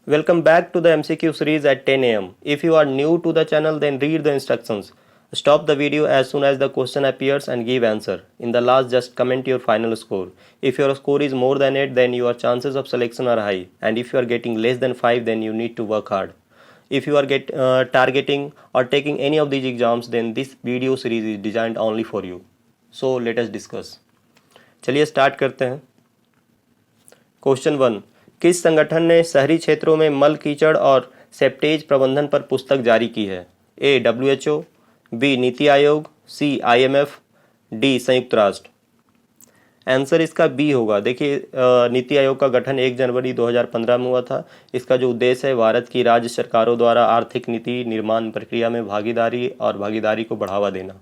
Welcome back to the MCQ series at 10 a.m. If you are new to the channel, then read the instructions. Stop the video as soon as the question appears and give answer. In the last, just comment your final score. If your score is more than 8, then your chances of selection are high. And if you are getting less than 5, then you need to work hard. If you are targeting or taking any of these exams, then this video series is designed only for you. So let us discuss. चलिए start करते हैं. Question 1. किस संगठन ने शहरी क्षेत्रों में मल कीचड़ और सेप्टेज प्रबंधन पर पुस्तक जारी की है? A. WHO, B. NITI Aayog, C. IMF, D. संयुक्त राष्ट्र. आंसर इसका बी होगा. देखिए, नीति आयोग का गठन 1 जनवरी 2015 में हुआ था. इसका जो उद्देश्य है भारत की राज्य सरकारों द्वारा आर्थिक नीति निर्माण प्रक्रिया में भागीदारी को बढ़ावा देना.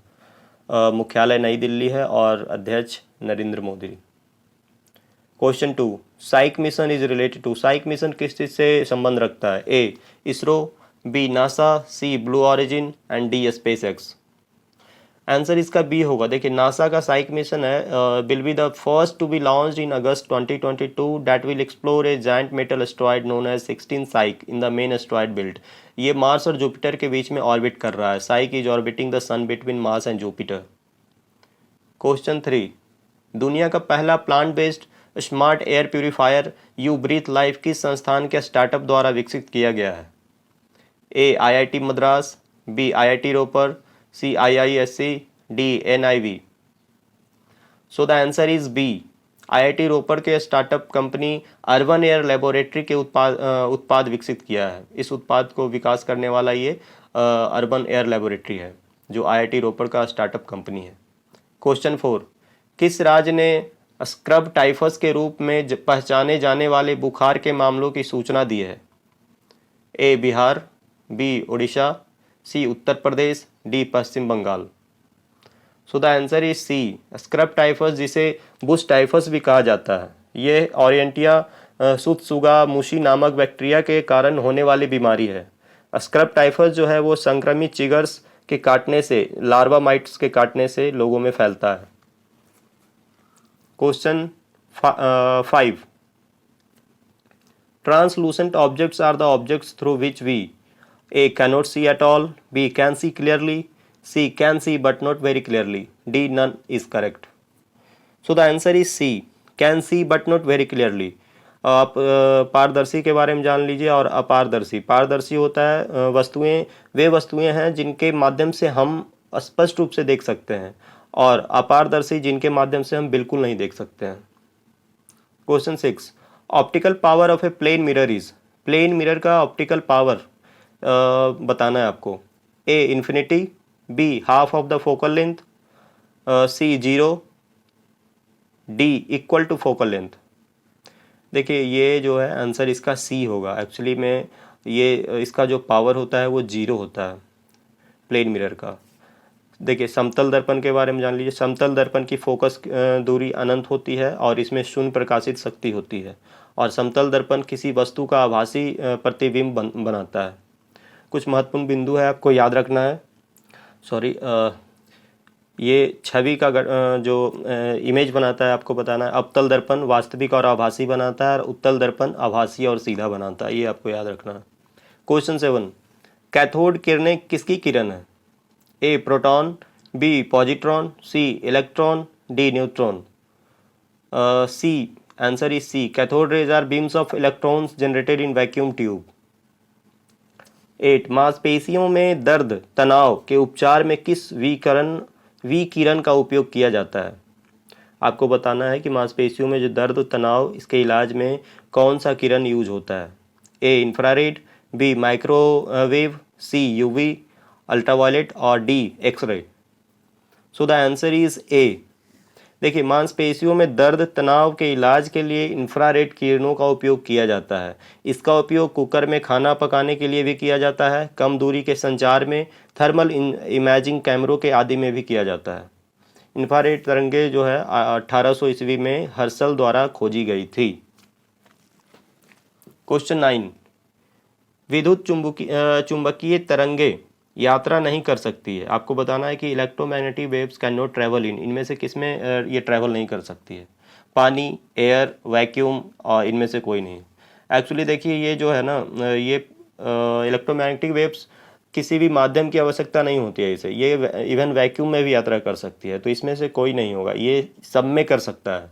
मुख्यालय नई दिल्ली है और अध्यक्ष Narendra Modi. Question 2. Psyche mission is related to. Psyche mission किस चीज से संबंध रखता है? A. ISRO, B. NASA, C. Blue Origin and D. SpaceX. Answer इसका बी होगा. देखिए, नासा का साइक मिशन है will be the first to be launched in August 2022 that will explore a giant metal asteroid known as 16 Psyche in the main asteroid belt. ये Mars और Jupiter के बीच में ऑर्बिट कर रहा है. Psyche is orbiting the sun between Mars and Jupiter. Question 3. दुनिया का पहला plant based smart air purifier you breathe life किस संस्थान के स्टार्टअप द्वारा विकसित किया गया है? A. IIT Madras, B. IIT Ropar, C. IISc, D. NIV. So the answer is B. IIT Ropar के startup company urban air laboratory के उत्पाद विकसित किया है. इस उत्पाद को विकास करने वाला ये अर्बन एयर लेबोरेटरी है जो IIT रोपर का स्टार्टअप कंपनी है. क्वेश्चन 4. किस राज्य ने स्क्रब टाइफस के रूप में पहचाने जाने वाले बुखार के मामलों की सूचना दी है? A. Bihar, B. Orissa, C. Uttar Pradesh, D. Paschim Bangal. So the answer is C. Scrub typhus, जिसे बुश टाइफस भी कहा जाता है, ये ओरिएंटिया सुत्सुगा मुशी नामक बैक्टीरिया के कारण होने वाली बीमारी है. स्क्रब टाइफस जो है वो संक्रमित चिगर्स के काटने से, लार्वा माइट्स के काटने से लोगों में फैलता है. Question 5. Translucent objects are the objects through which we A. Cannot see at all, B. Can see clearly, C. Can see but not very clearly, D. None is correct. So the answer is C. Can see but not very clearly. आप पारदर्शी के बारे में जान लीजिए. और अपारदर्शी. पारदर्शी होता है वे वस्तुएं हैं जिनके माध्यम से हम स्पष्ट रूप से देख सकते हैं, और अपारदर्शी जिनके माध्यम से हम बिल्कुल नहीं देख सकते हैं. Question 6. Optical power of a plane mirror is. Plane mirror का ऑप्टिकल पावर बताना है आपको. A. Infinity, B. Half of the focal length, C. 0, D. Equal to focal length. देखिए, ये जो है आंसर इसका सी होगा. एक्चुअली में ये इसका जो पावर होता है वो 0 होता है प्लेन मिरर का. देखिए, समतल दर्पण के बारे में जान लीजिए. समतल दर्पण की फोकस दूरी अनंत होती है और इसमें शून्य प्रकाशित शक्ति होती है, और समतल दर्पण किसी वस्तु का आभासी प्रतिबिंब बनाता है. कुछ महत्वपूर्ण बिंदु है आपको याद रखना है. सॉरी, ये छवि का जो इमेज बनाता है आपको बताना है. अवतल दर्पण वास्तविक और आभासी बनाता है, और उत्तल दर्पण आभासी और सीधा बनाता है. ये आपको याद रखना है. क्वेश्चन 7. कैथोड किरणें किसकी किरण है? A. Proton, B. Positron, C. Electron, D. Neutron. C. Answer is C. Cathode rays are beams of electrons generated in vacuum tube. 8. मांसपेशियों में दर्द तनाव के उपचार में किस विकिरण का उपयोग किया जाता है? आपको बताना है कि मांसपेशियों में जो दर्द तनाव, इसके इलाज में कौन सा किरण यूज होता है. A. Infrared, B. Microwave, C. UV, ultraviolet, और D. X ray. So the answer is A. देखिए, मांसपेशियों में दर्द तनाव के इलाज के लिए इंफ्रारेड किरणों का उपयोग किया जाता है. इसका उपयोग कुकर में खाना पकाने के लिए भी किया जाता है. कम दूरी के संचार में, थर्मल इमेजिंग कैमरों के आदि में भी किया जाता है. इंफ्रारेड तरंगे जो है 1800 ईस्वी में हर्शल द्वारा खोजी गई थी. क्वेश्चन 9. विद्युत चुंबकीय तरंगे यात्रा नहीं कर सकती है. आपको बताना है कि electromagnetic waves can not travel in. इनमें से किस में ये ट्रैवल नहीं कर सकती है? पानी, एयर, वैक्यूम, और इनमें से कोई नहीं. एक्चुअली देखिए ये जो है ना ये इलेक्ट्रोमैग्नेटिक वेव्स किसी भी माध्यम की आवश्यकता नहीं होती है इसे, ये इवन वैक्यूम में भी यात्रा कर सकती है, तो इसमें से कोई नहीं होगा, ये सब में कर सकता है।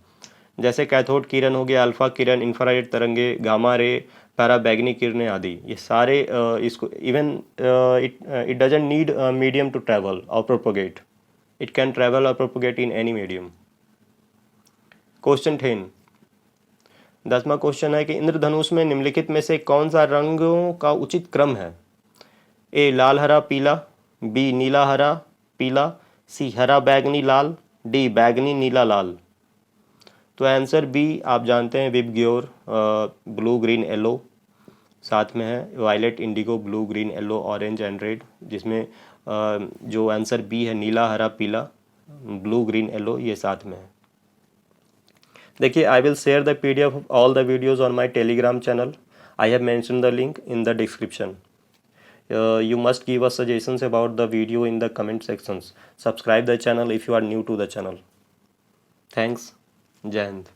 जैसे कैथोड किरण हो गया, अल्फा किरण, इंफ्रारेड तरंगे, गामा रे, पैराबैगनी किरणें आदि, ये सारे इसको even it it doesn't need medium to travel और प्रोपोगेट, इट कैन ट्रैवल और propagate in any medium. Question 10, 10वां क्वेश्चन है कि इंद्रधनुष में निम्नलिखित में से कौन सा रंगों का उचित क्रम है? ए लाल हरा पीला, बी नीला हरा पीला, सी हरा बैगनी लाल, डी बैगनी नीला लाल। तो आंसर बी आप जानते हैं, विबग्योर, ब्लू ग्रीन येलो, साथ में है violet indigo blue green yellow orange and red, जिसमें जो आंसर बी है नीला हरा पीला ब्लू ग्रीन येलो, ये साथ में है। देखिए I will share the PDF of all the videos on my Telegram channel, I have mention the link in the description. You must give us suggestions about the video in the comment sections. Subscribe the channel if you are new to the channel. Thanks. Jai Hind.